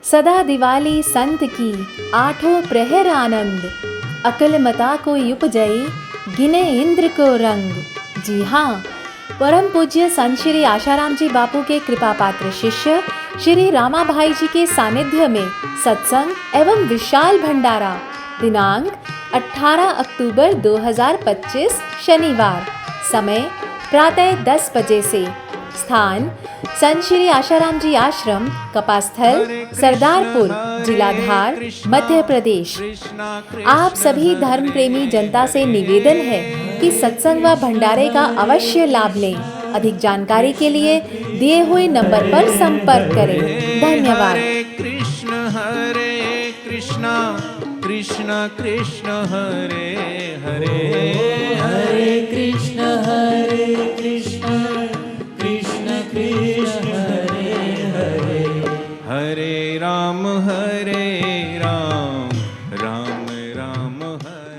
सदा दिवाली संत की, आठों प्रहर आनंद, अकल मता कोई उपजई, गिने इंद्र को रंग। जी हाँ, परम पूज्य संत श्री आशाराम जी बापू के कृपा पात्र शिष्य श्री रामाभाई जी के सानिध्य में सत्संग एवं विशाल भंडारा दिनांक 18 अक्टूबर 2025 शनिवार, समय प्रातः 10 बजे से। स्थान संत श्री आशाराम जी आश्रम, कपास्थल, सरदारपुर, जिला धार, मध्य प्रदेश। आप सभी धर्म प्रेमी जनता से निवेदन है कि सत्संग व भंडारे का अवश्य लाभ लें। अधिक जानकारी के लिए दिए हुए नंबर पर संपर्क करें। धन्यवाद। हरे कृष्णा कृष्ण कृष्ण हरे हरे, हरे कृष्ण कृष्ण कृष्ण हरे हरे, हरे राम राम राम हरे